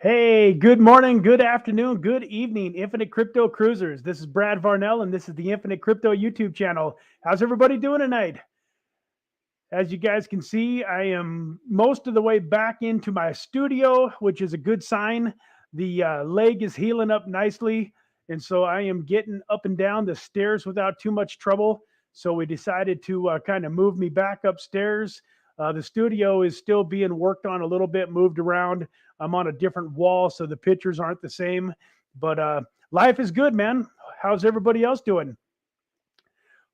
Hey, good morning, good afternoon, good evening, Infinite Crypto Cruisers. This is Brad Varnell, and this is the Infinite Crypto YouTube channel. How's everybody doing tonight? As you guys can see, I am most of the way back into my studio, which is a good sign. The leg is healing up nicely, and so I am getting up and down the stairs without too much trouble. So we decided to kind of move me back upstairs. The studio is still being worked on a little bit, moved around. I'm on a different wall, so the pictures aren't the same. But life is good, man. How's everybody else doing?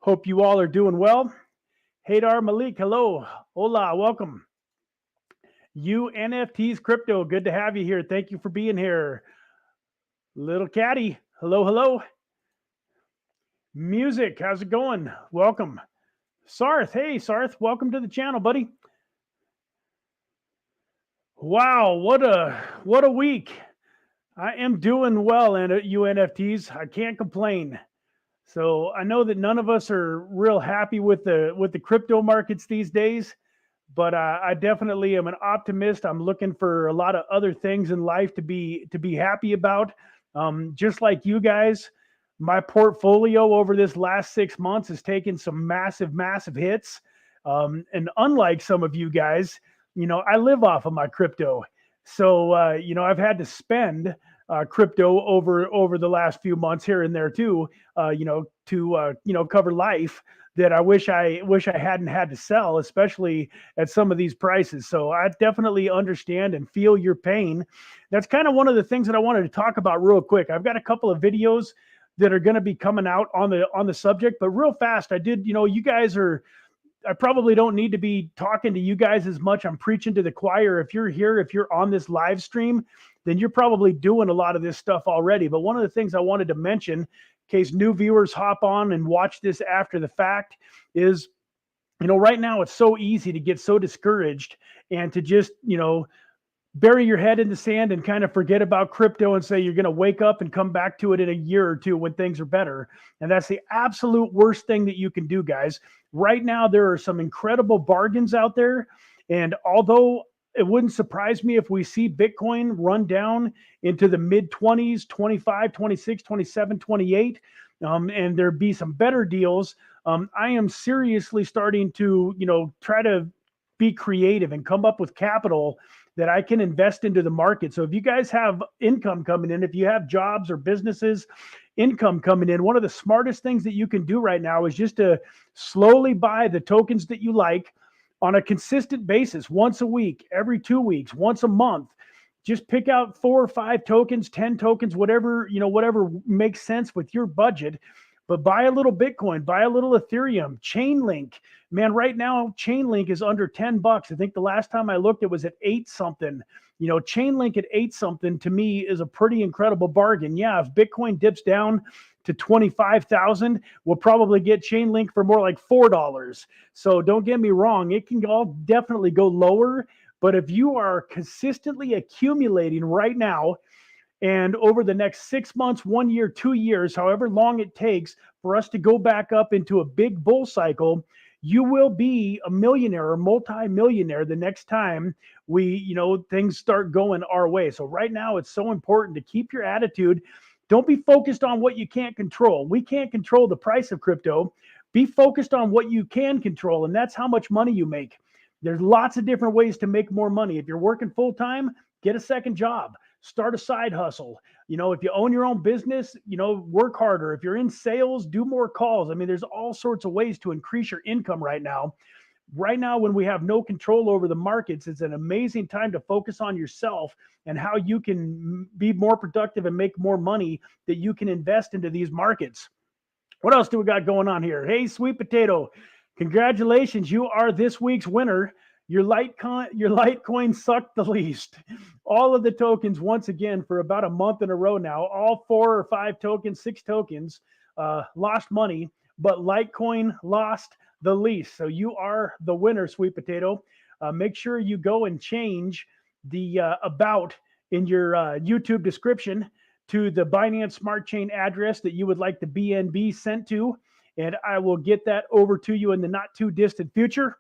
Hope you all are doing well. Haydar Malik, hello. Hola, welcome. You NFTs Crypto, good to have you here. Thank you for being here. Little Caddy, hello, hello. Music, how's it going? Welcome. Sarth, hey Sarth, welcome to the channel, buddy. Wow, what a week. I am doing well, and you NFTs, I can't complain. So I know that none of us are real happy with the crypto markets these days, but I definitely am an optimist. I'm looking for a lot of other things in life to be happy about. Just like you guys, my portfolio over this last 6 months has taken some massive hits. And unlike some of you guys, I live off of my crypto. So I've had to spend crypto over the last few months here and there too, to cover life that I wish I hadn't had to sell, especially at some of these prices. So I definitely understand and feel your pain. That's kind of one of the things that I wanted to talk about real quick. I've got a couple of videos that are going to be coming out on the subject, but real fast, you guys are. I probably don't need to be talking to you guys as much. I'm preaching to the choir. If you're here, if you're on this live stream, then you're probably doing a lot of this stuff already. But one of the things I wanted to mention, in case new viewers hop on and watch this after the fact, is right now it's so easy to get so discouraged and to just, bury your head in the sand and kind of forget about crypto and say you're going to wake up and come back to it in a year or two when things are better. And that's the absolute worst thing that you can do, guys. Right now, there are some incredible bargains out there. And although it wouldn't surprise me if we see Bitcoin run down into the mid 20s, 25, 26, 27, 28, and there be some better deals. I am seriously starting to, try to be creative and come up with capital that I can invest into the market. So if you guys have income coming in, if you have jobs or businesses, income coming in, one of the smartest things that you can do right now is just to slowly buy the tokens that you like on a consistent basis, once a week, every 2 weeks, once a month. Just pick out 4 or 5 tokens, 10 tokens, whatever makes sense with your budget. But buy a little Bitcoin, buy a little Ethereum, Chainlink. Man, right now, Chainlink is under $10. I think the last time I looked, it was at 8 something. Chainlink at 8 something to me is a pretty incredible bargain. Yeah, if Bitcoin dips down to 25,000, we'll probably get Chainlink for more like $4. So don't get me wrong, it can all definitely go lower. But if you are consistently accumulating right now, and over the next 6 months, 1 year, 2 years, however long it takes for us to go back up into a big bull cycle, you will be a millionaire or multi-millionaire the next time things start going our way. So right now, it's so important to keep your attitude. Don't be focused on what you can't control. We can't control the price of crypto. Be focused on what you can control, and that's how much money you make. There's lots of different ways to make more money. If you're working full time, get a second job, start a side hustle. If you own your own business, work harder. If you're in sales, do more calls. I mean, there's all sorts of ways to increase your income right now. Right now, when we have no control over the markets, it's an amazing time to focus on yourself and how you can be more productive and make more money that you can invest into these markets. What else do we got going on here? Hey, Sweet Potato, congratulations. You are this week's winner. Your Litecoin sucked the least. All of the tokens, once again, for about a month in a row now, all 4 or 5 tokens, 6 tokens, lost money, but Litecoin lost the least. So you are the winner, Sweet Potato. Make sure you go and change the about in your YouTube description to the Binance Smart Chain address that you would like the BNB sent to, and I will get that over to you in the not too distant future.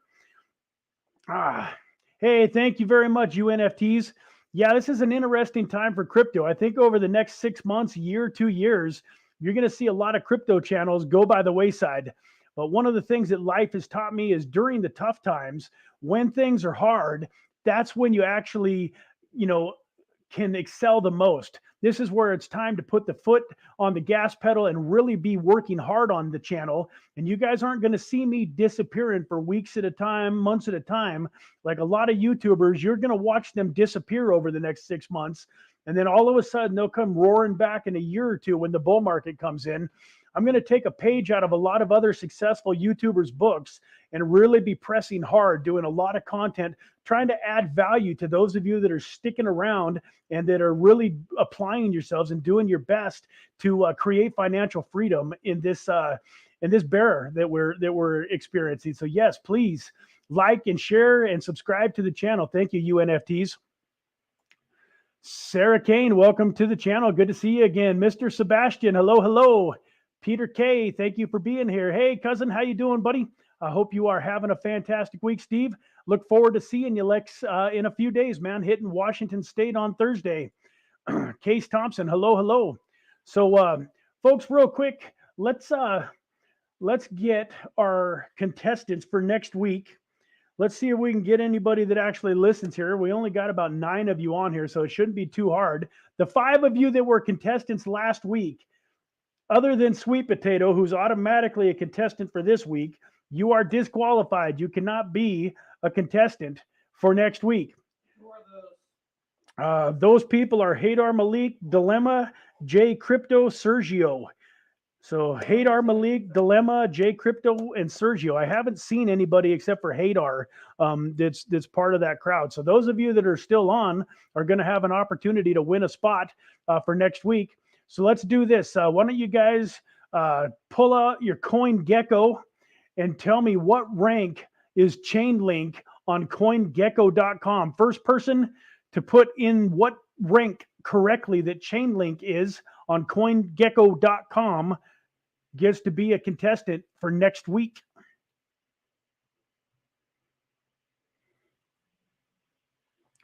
Hey, thank you very much, you NFTs. Yeah, this is an interesting time for crypto. I think over the next 6 months, year, 2 years, you're going to see a lot of crypto channels go by the wayside. But one of the things that life has taught me is during the tough times, when things are hard, that's when you actually, you know, can excel the most. This is where it's time to put the foot on the gas pedal and really be working hard on the channel. And you guys aren't going to see me disappearing for weeks at a time, months at a time. Like a lot of YouTubers, you're going to watch them disappear over the next 6 months. And then all of a sudden they'll come roaring back in a year or two when the bull market comes in. I'm going to take a page out of a lot of other successful YouTubers' books and really be pressing hard, doing a lot of content, trying to add value to those of you that are sticking around and that are really applying yourselves and doing your best to create financial freedom in this bear that we're experiencing. So yes, please like and share and subscribe to the channel. Thank you, UNFTs. Sarah Kane, welcome to the channel. Good to see you again. Mr. Sebastian, hello, hello. Peter K, thank you for being here. Hey, cousin, how you doing, buddy? I hope you are having a fantastic week, Steve. Look forward to seeing you, Lex, in a few days, man. Hitting Washington State on Thursday. Case Thompson, hello, hello. So, folks, real quick, let's get our contestants for next week. Let's see if we can get anybody that actually listens here. We only got about 9 of you on here, so it shouldn't be too hard. The 5 of you that were contestants last week, other than Sweet Potato, who's automatically a contestant for this week, you are disqualified. You cannot be a contestant for next week. Who are those? Those people are Hadar Malik, Dilemma, J Crypto, Sergio. So Hadar Malik, Dilemma, J Crypto, and Sergio. I haven't seen anybody except for Hadar that's part of that crowd. So those of you that are still on are going to have an opportunity to win a spot for next week. So let's do this. Why don't you guys pull out your CoinGecko and tell me what rank is Chainlink on CoinGecko.com. First person to put in what rank correctly that Chainlink is on CoinGecko.com gets to be a contestant for next week.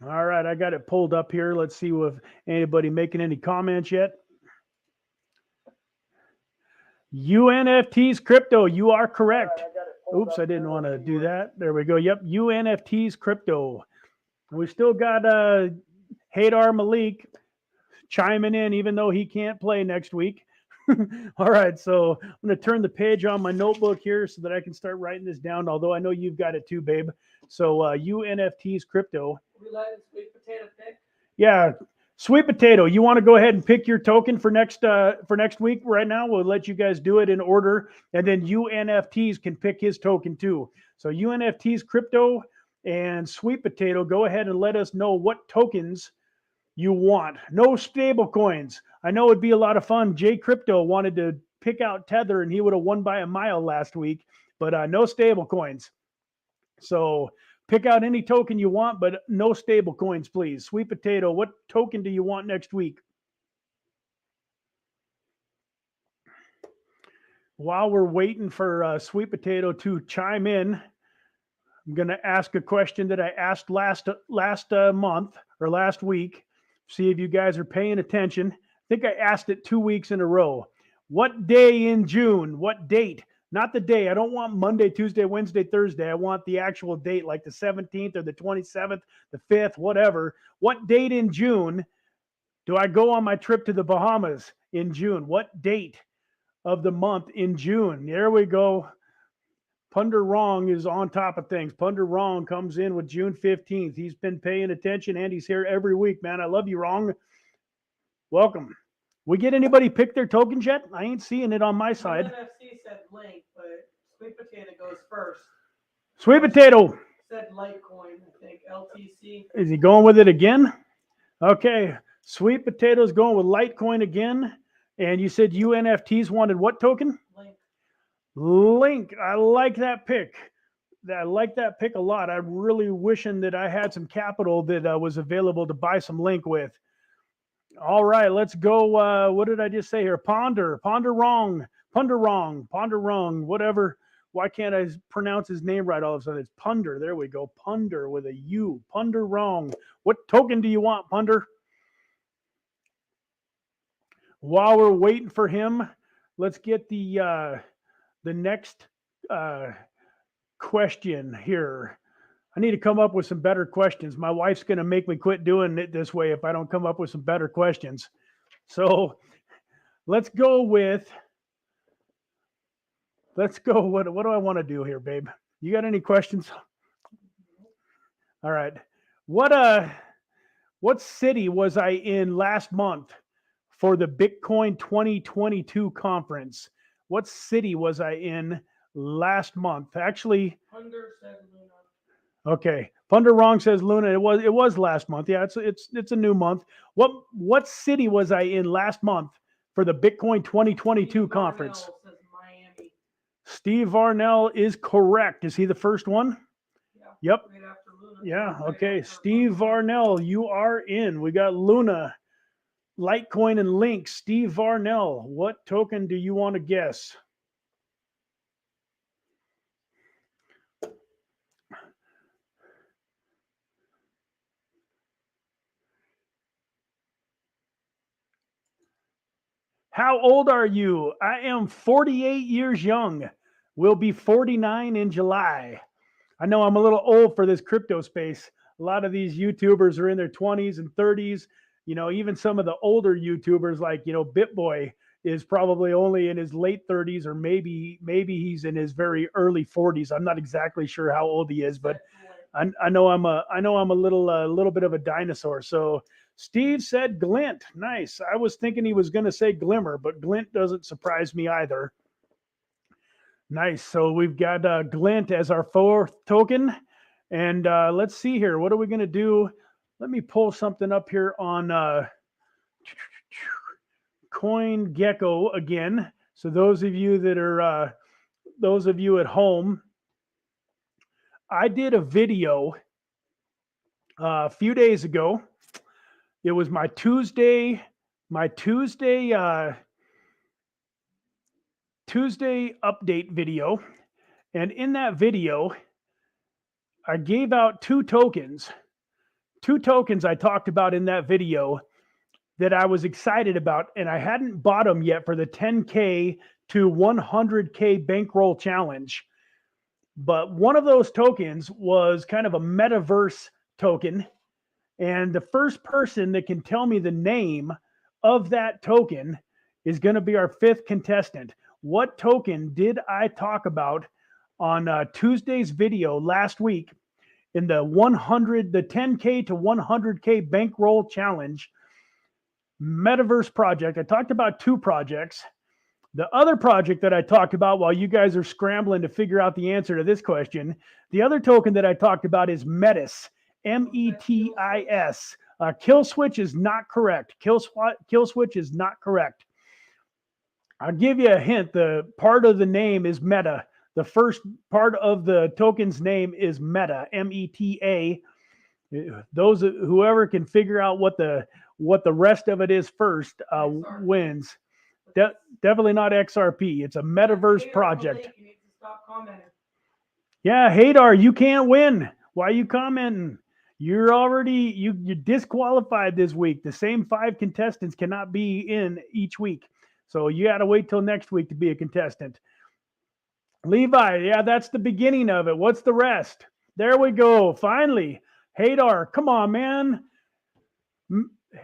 All right, I got it pulled up here. Let's see if anybody making any comments yet. UNFTs crypto, you are correct. Oops, I didn't want to do that. There we go. Yep, UNFTs crypto. We still got Hadar Malik chiming in, even though he can't play next week. All right, so I'm going to turn the page on my notebook here so that I can start writing this down, although I know you've got it too, babe. So UNFTs crypto. We letting Sweet Potato pick? Yeah. Sweet Potato, you want to go ahead and pick your token for next week right now? We'll let you guys do it in order, and then UNFTs can pick his token too. So UNFTs crypto and Sweet Potato, go ahead and let us know what tokens you want. No stable coins. I know it'd be a lot of fun. J Crypto wanted to pick out Tether, and he would have won by a mile last week, but no stable coins. So pick out any token you want, but no stable coins, please. Sweet Potato, what token do you want next week? While we're waiting for Sweet Potato to chime in, I'm going to ask a question that I asked last month or last week. See if you guys are paying attention. I think I asked it 2 weeks in a row. What day in June? What date? Not the day. I don't want Monday, Tuesday, Wednesday, Thursday. I want the actual date, like the 17th or the 27th, the 5th, whatever. What date in June do I go on my trip to the Bahamas in June? What date of the month in June? There we go. Punder Wrong is on top of things. Punder Wrong comes in with June 15th. He's been paying attention, and he's here every week, man. I love you, Wrong. Welcome. We get anybody pick their tokens yet? I ain't seeing it on my side. NFC said Link, but Sweet Potato goes first. Sweet Potato. Said Litecoin, I think. LTC. Is he going with it again? Okay. Sweet Potato's going with Litecoin again. And you said UNFTs wanted what token? Link. Link. I like that pick. I like that pick a lot. I'm really wishing that I had some capital that was available to buy some Link with. All right, let's go. What did I just say here? Ponder Wrong, whatever Why can't I pronounce his name right all of a sudden? It's Punder. There we go. Punder with a U. Punder wrong. What token do you want, Punder? While we're waiting for him, let's get the next question here. I need to come up with some better questions. My wife's going to make me quit doing it this way if I don't come up with some better questions. So let's go with, what do I want to do here, babe? You got any questions? All right. What city was I in last month for the Bitcoin 2022 conference? What city was I in last month? Actually, Thunder said Luna. Okay, Thunder wrong says Luna. It was last month. Yeah, it's a new month. What city was I in last month for the Bitcoin 2022 Steve conference? Varnell says Miami. Steve Varnell is correct. Is he the first one? Yeah. Yep. Right after Luna. Yeah. Right Okay. after Steve Luna. Varnell, you are in. We got Luna, Litecoin, and Link. Steve Varnell, what token do you want to guess? How old are you? I am 48 years young. Will be 49 in July. I know I'm a little old for this crypto space. A lot of these YouTubers are in their 20s and 30s. You know, even some of the older YouTubers like, BitBoy is probably only in his late 30s, or maybe he's in his very early 40s. I'm not exactly sure how old he is, but I know I'm a little bit of a dinosaur. So Steve said glint. Nice. I was thinking he was going to say glimmer, but glint doesn't surprise me either. Nice. So we've got glint as our fourth token. And let's see here. What are we going to do? Let me pull something up here on CoinGecko again. So those of you that are, those of you at home, I did a video a few days ago. It was my Tuesday update video. And in that video, I gave out two tokens I talked about in that video that I was excited about, and I hadn't bought them yet for the 10K to 100K bankroll challenge. But one of those tokens was kind of a metaverse token. And the first person that can tell me the name of that token is going to be our fifth contestant. What token did I talk about on Tuesday's video last week in the 10K to 100K bankroll challenge metaverse project? I talked about two projects. The other project that I talked about while you guys are scrambling to figure out the answer to this question, the other token that I talked about is Metis, METIS. Kill switch is not correct. Kill switch is not correct. I'll give you a hint. The part of the name is Meta. The first part of the token's name is Meta, META. Those whoever can figure out what the rest of it is first wins. Definitely not XRP. It's a metaverse project. You need to stop commenting. Yeah, Hadar, you can't win. Why are you commenting? You're disqualified this week. The same 5 contestants cannot be in each week. So you got to wait till next week to be a contestant. Levi, yeah, that's the beginning of it. What's the rest? There we go. Finally. Hadar, come on, man.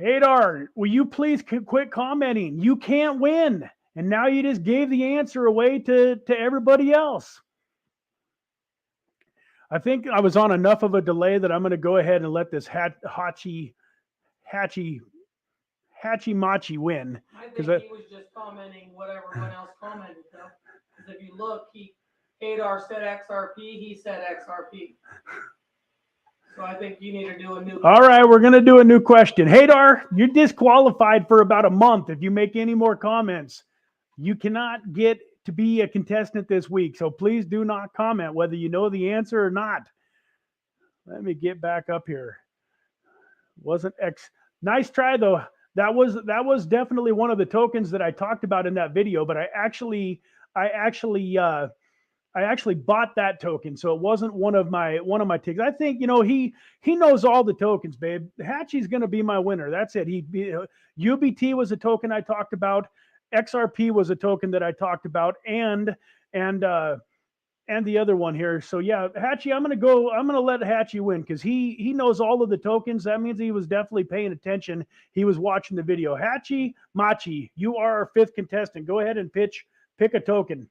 Hadar, will you please quit commenting? You can't win. And now you just gave the answer away to everybody else. I think I was on enough of a delay that I'm going to go ahead and let this Hatchi Matchi win. I think he was just commenting what everyone else commented, though. Because if you look, Hadar said XRP, he said XRP. So I think you need to do a new question. All right, we're going to do a new question. Hadar, you're disqualified for about a month if you make any more comments. You cannot get to be a contestant this week, so please do not comment whether you know the answer or not. Let me get back up here. Wasn't X. Nice try, though. That was definitely one of the tokens that I talked about in that video, but I actually I actually bought that token, so it wasn't one of my tickets. I think, you know, he knows all the tokens, babe. Hatchi's going to be my winner. That's it. UBT was a token I talked about. XRP was a token that I talked about, and the other one here. So yeah, Hatchi, I'm gonna let Hatchi win because he knows all of the tokens. That means he was definitely paying attention. He was watching the video. Hatchi Matchi, you are our fifth contestant. Go ahead and pick a token.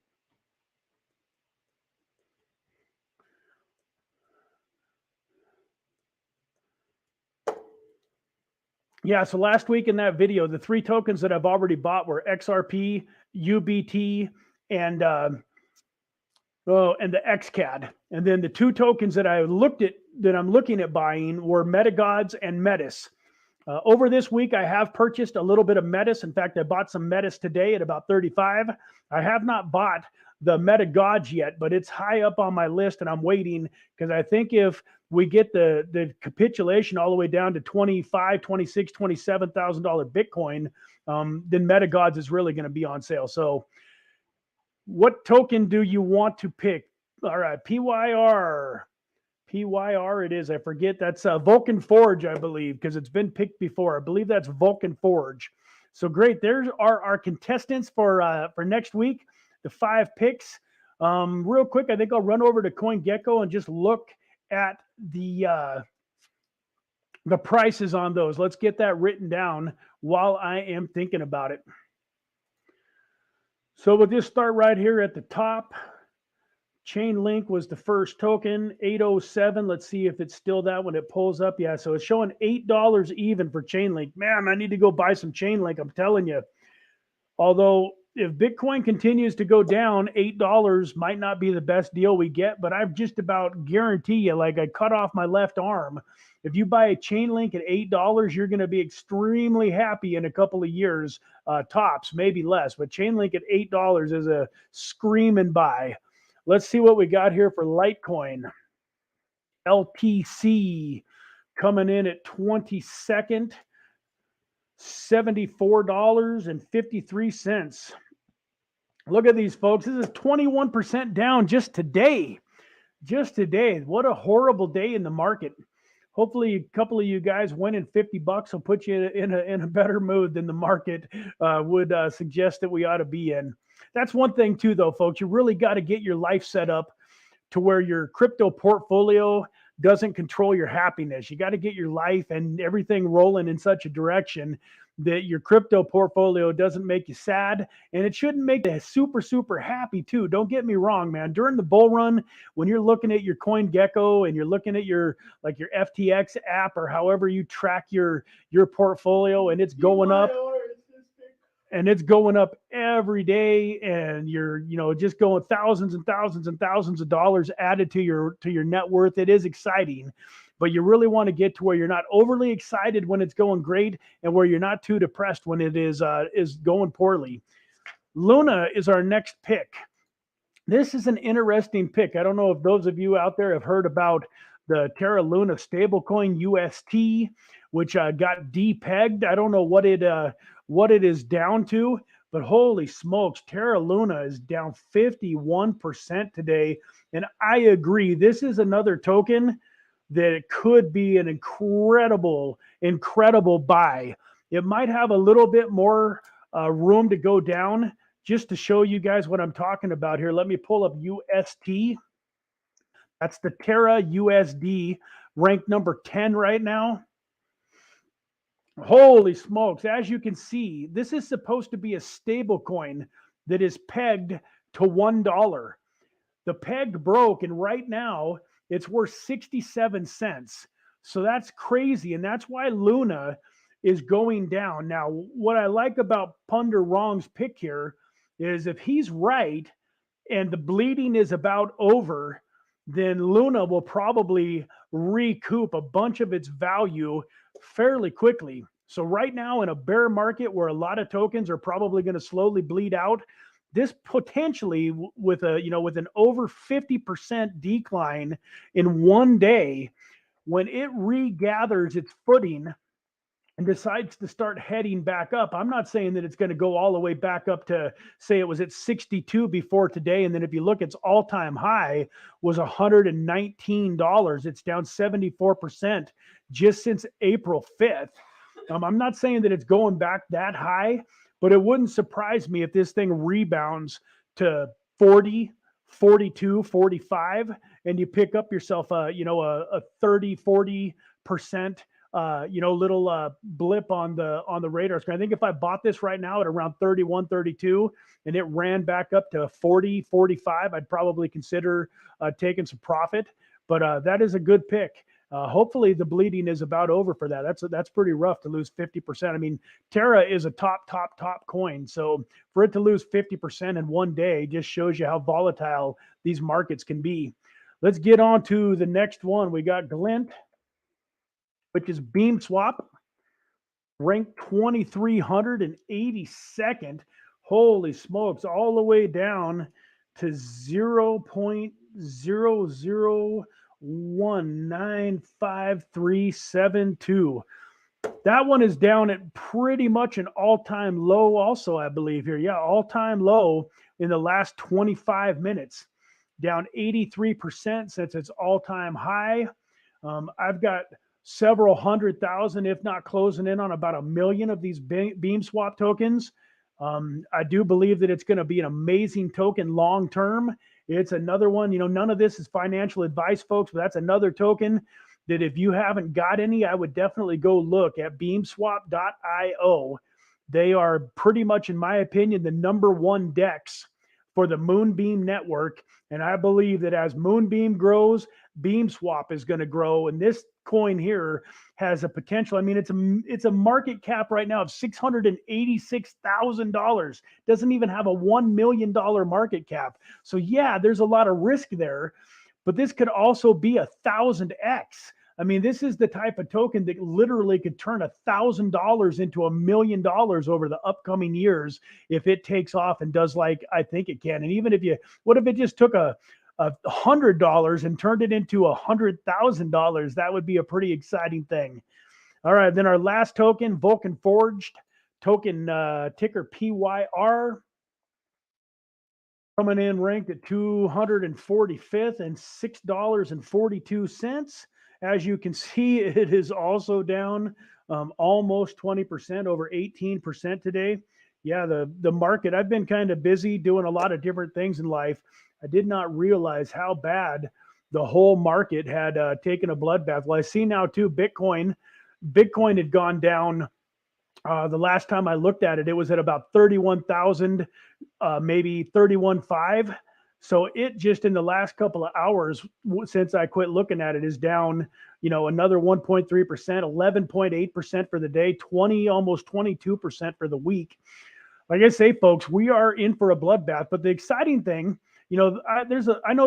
Yeah, so last week in that video, the three tokens that I've already bought were XRP, UBT, and the XCAD. And then the two tokens that I'm looking at buying were metagods and Metis. Over this week, I have purchased a little bit of Metis. In fact, I bought some Metis today at about 35. I have not bought the metagods yet, but it's high up on my list, and I'm waiting because I think if we get the capitulation all the way down to $25,000, $26,000, $27,000 Bitcoin, then metagods is really going to be on sale. So what token do you want to pick? All right, PYR it is. I forget. That's Vulcan Forge, I believe, because it's been picked before. I believe that's Vulcan Forge. So great. There's our contestants for next week, the 5 picks. Real quick, I think I'll run over to CoinGecko and just look at the prices on those. Let's get that written down while I am thinking about it. So we'll just start right here at the top. Chainlink was the first token, 807. Let's see if it's still that when it pulls up. Yeah, so it's showing $8 even for Chainlink. Man, I need to go buy some Chainlink, I'm telling you. Although if Bitcoin continues to go down, $8 might not be the best deal we get, but I just about guarantee you, like I cut off my left arm. If you buy a Chainlink at $8, you're going to be extremely happy in a couple of years, tops, maybe less. But Chainlink at $8 is a screaming buy. Let's see what we got here for Litecoin. LTC coming in at 22nd, $74.53. Look at these folks. This is 21% down just today. Just today. What a horrible day in the market. Hopefully a couple of you guys winning $50 will put you in a better mood than the market would suggest that we ought to be in. That's one thing too, though, folks. You really got to get your life set up to where your crypto portfolio doesn't control your happiness. You got to get your life and everything rolling in such a direction that your crypto portfolio doesn't make you sad, and it shouldn't make you super, super happy too. Don't get me wrong, man. During the bull run, when you're looking at your CoinGecko and you're looking at your FTX app or however you track your portfolio, and it's going up, and it's going up every day, and you're just going thousands and thousands and thousands of dollars added to your net worth. It is exciting, but you really want to get to where you're not overly excited when it's going great and where you're not too depressed when it is going poorly. Luna is our next pick. This is an interesting pick. I don't know if those of you out there have heard about the Terra Luna stablecoin UST, which got depegged. I don't know what it is down to, but holy smokes, Terra Luna is down 51% today. And I agree, this is another token that it could be an incredible buy. It might have a little bit more room to go down. Just to show you guys what I'm talking about here, let me pull up UST. That's the Terra USD, ranked number 10 right now. Holy smokes. As you can see, this is supposed to be a stable coin that is pegged to $1. The peg broke, and right now it's worth 67 cents. So that's crazy, and that's why Luna is going down. Now, what I like about Punder Wrong's pick here is if he's right and the bleeding is about over, then Luna will probably recoup a bunch of its value fairly quickly. So right now in a bear market where a lot of tokens are probably going to slowly bleed out, this potentially with an over 50% decline in one day, when it regathers its footing and decides to start heading back up. I'm not saying that it's going to go all the way back up to, say, it was at 62 before today. And then if you look, its all-time high was $119. It's down 74% just since April 5th. I'm not saying that it's going back that high, but it wouldn't surprise me if this thing rebounds to 40, 42, 45, and you pick up yourself a 30, 40%, little blip on the radar screen. I think if I bought this right now at around 31, 32, and it ran back up to 40, 45, I'd probably consider taking some profit. But that is a good pick. Hopefully the bleeding is about over for that. That's pretty rough to lose 50%. I mean, Terra is a top coin. So for it to lose 50% in one day just shows you how volatile these markets can be. Let's get on to the next one. We got Glint, which is Beam Swap, ranked 2,382nd. Holy smokes, all the way down to 0.0019537.2. That one is down at pretty much an all-time low also, I believe here. Yeah, all-time low in the last 25 minutes. Down 83% since its all-time high. I've got several 100,000, if not closing in on about 1 million of these Beam Swap tokens. I do believe that it's going to be an amazing token long term. It's another one, none of this is financial advice, folks, but that's another token that if you haven't got any, I would definitely go look at beamswap.io. They are pretty much, in my opinion, the number one DEX for the Moonbeam network. And I believe that as Moonbeam grows, BeamSwap is going to grow. And this coin here has a potential. I mean, it's a market cap right now of $686,000. Doesn't even have a $1 million market cap. So yeah, there's a lot of risk there, but this could also be 1,000x. I mean, this is the type of token that literally could turn $1,000 into $1 million over the upcoming years if it takes off and does like I think it can. And even what if it just took $100 and turned it into $100,000? That would be a pretty exciting thing. All right, then our last token, Vulcan Forged, token ticker PYR. Coming in ranked at 245th and $6.42. As you can see, it is also down almost 20%, over 18% today. Yeah, the market, I've been kind of busy doing a lot of different things in life. I did not realize how bad the whole market had taken a bloodbath. Well, I see now too, Bitcoin had gone down. The last time I looked at it, it was at about 31,000, maybe 31.5. So it just in the last couple of hours since I quit looking at it is down, another 1.3%, 11.8% for the day, almost 22% for the week. Like I say, folks, we are in for a bloodbath. But the exciting thing, I know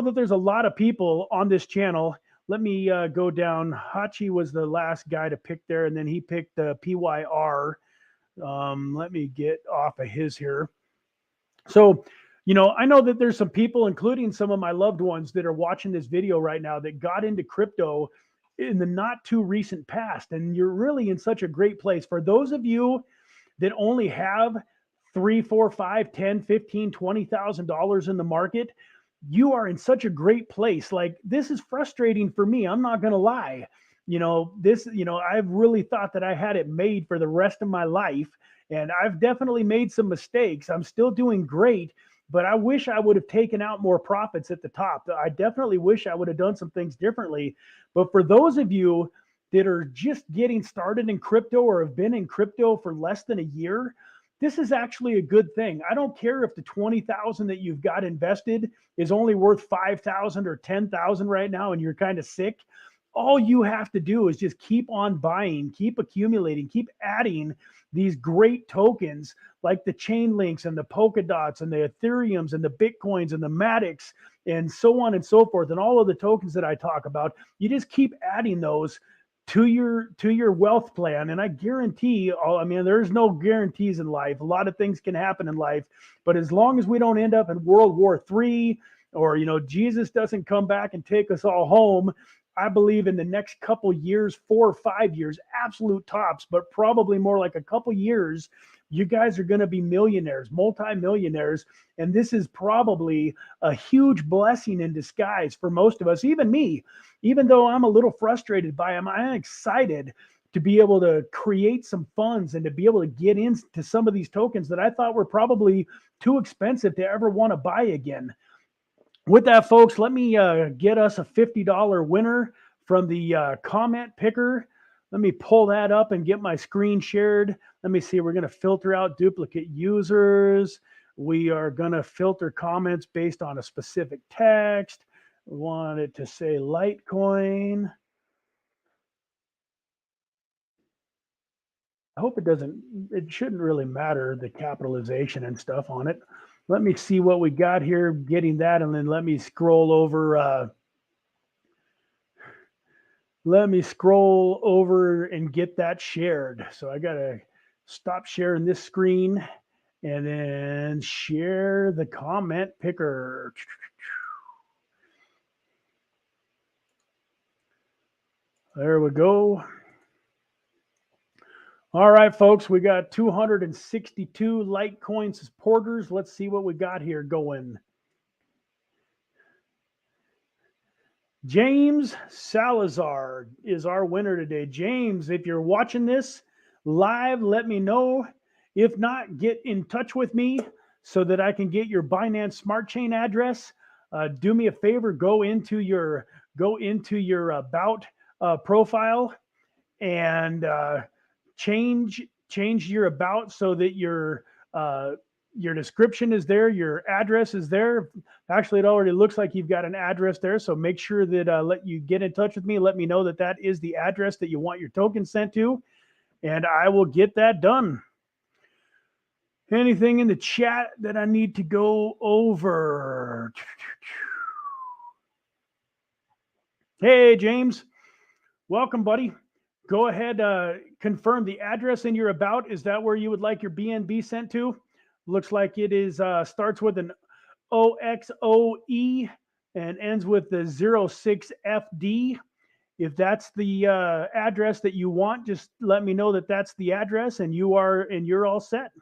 that there's a lot of people on this channel. Let me go down. Hatchi was the last guy to pick there, and then he picked PYR. Let me get off of his here. So, I know that there's some people, including some of my loved ones, that are watching this video right now that got into crypto in the not too recent past. And you're really in such a great place. For those of you that only have $3, $4, $5, $10, $15, $20,000 in the market, you are in such a great place. Like, this is frustrating for me. I'm not going to lie. I've really thought that I had it made for the rest of my life. And I've definitely made some mistakes. I'm still doing great, but I wish I would have taken out more profits at the top. I definitely wish I would have done some things differently. But for those of you that are just getting started in crypto or have been in crypto for less than a year, this is actually a good thing. I don't care if the 20,000 that you've got invested is only worth 5,000 or 10,000 right now and you're kind of sick. All you have to do is just keep on buying, keep accumulating, keep adding these great tokens like the chain links and the polka dots and the Ethereums and the Bitcoins and the Matics and so on and so forth. And all of the tokens that I talk about, you just keep adding those to your wealth plan. And I guarantee, there's no guarantees in life. A lot of things can happen in life, but as long as we don't end up in World War III or, Jesus doesn't come back and take us all home, I believe in the next couple years, 4 or 5 years, absolute tops, but probably more like a couple years, you guys are going to be millionaires, multimillionaires. And this is probably a huge blessing in disguise for most of us, even me. Even though I'm a little frustrated by them, I'm excited to be able to create some funds and to be able to get into some of these tokens that I thought were probably too expensive to ever want to buy again. With that, folks, let me get us a $50 winner from the comment picker. Let me pull that up and get my screen shared. Let me see. We're going to filter out duplicate users. We are going to filter comments based on a specific text. We want it to say Litecoin. I hope it shouldn't really matter, the capitalization and stuff on it. Let me see what we got here, getting that, and then let me scroll over. Let me scroll over and get that shared. So I got to stop sharing this screen and then share the comment picker. There we go. All right, folks, we got 262 Litecoin supporters. Let's see what we got here going. James Salazar is our winner today. James, if you're watching this live, let me know. If not, get in touch with me so that I can get your Binance Smart Chain address. Do me a favor, go into your about profile and change your about so that your description is there, your address is there. Actually, it already looks like you've got an address there, so make sure that let you get in touch with me. Let me know that that is the address that you want your token sent to, and I will get that done. Anything in the chat that I need to go over? Hey, James. Welcome, buddy. Go ahead, confirm the address in your about. Is that where you would like your BNB sent to? Looks like it is starts with an OXOE and ends with the 06FD. If that's the address that you want, just let me know that that's the address and you're all set.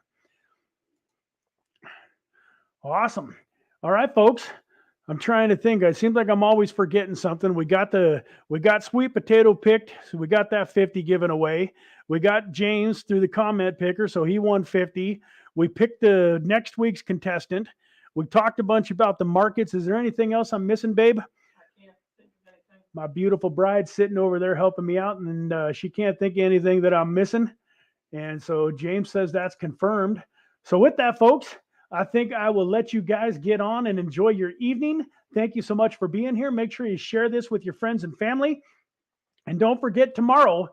Awesome. All right, folks. I'm trying to think. It seems like I'm always forgetting something. We got sweet potato picked, so we got that 50 given away. We got James through the comment picker, so he won 50. We picked the next week's contestant. We talked a bunch about the markets. Is there anything else I'm missing, babe? I can't think of anything. My beautiful bride sitting over there helping me out, and she can't think of anything that I'm missing. And so James says that's confirmed. So with that, folks, I think I will let you guys get on and enjoy your evening. Thank you so much for being here. Make sure you share this with your friends and family. And don't forget tomorrow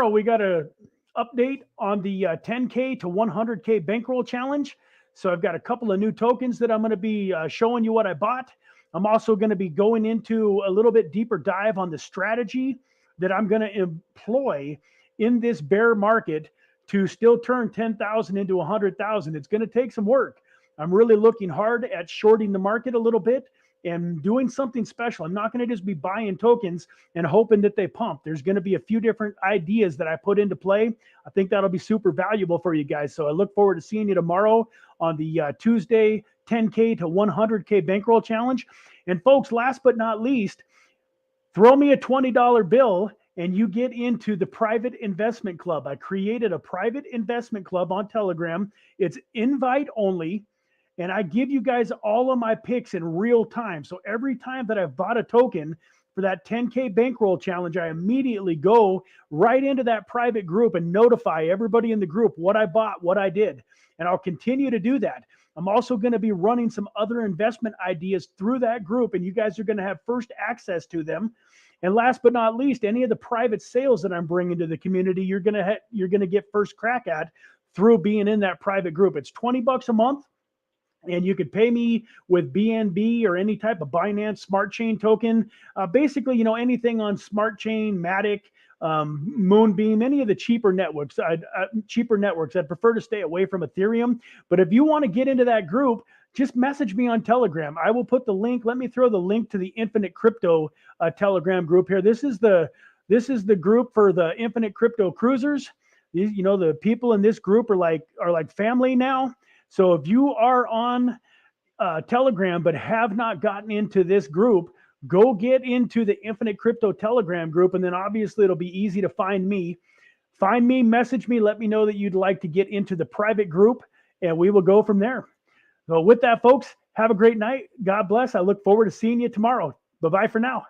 we got an update on the 10K to 100K bankroll challenge. So I've got a couple of new tokens that I'm going to be showing you what I bought. I'm also going to be going into a little bit deeper dive on the strategy that I'm going to employ in this bear market to still turn 10,000 into 100,000. It's going to take some work. I'm really looking hard at shorting the market a little bit and doing something special. I'm not going to just be buying tokens and hoping that they pump. There's going to be a few different ideas that I put into play. I think that'll be super valuable for you guys. So I look forward to seeing you tomorrow on the Tuesday 10K to 100K bankroll challenge. And folks, last but not least, throw me a $20 bill and you get into the private investment club. I created a private investment club on Telegram. It's invite only. And I give you guys all of my picks in real time. So every time that I've bought a token for that 10K bankroll challenge, I immediately go right into that private group and notify everybody in the group what I bought, what I did. And I'll continue to do that. I'm also going to be running some other investment ideas through that group, and you guys are going to have first access to them. And last but not least, any of the private sales that I'm bringing to the community, you're going to get first crack at through being in that private group. It's $20 a month. And you could pay me with BNB or any type of Binance Smart Chain token. Basically, anything on Smart Chain, Matic, Moonbeam, any of the cheaper networks. I'd prefer to stay away from Ethereum. But if you want to get into that group, just message me on Telegram. I will put the link. Let me throw the link to the Infinite Crypto Telegram group here. This is the group for the Infinite Crypto Cruisers. These, the people in this group are like family now. So if you are on Telegram but have not gotten into this group, go get into the Infinite Crypto Telegram group, and then obviously it'll be easy to find me. Find me, message me, let me know that you'd like to get into the private group, and we will go from there. So with that, folks, have a great night. God bless. I look forward to seeing you tomorrow. Bye-bye for now.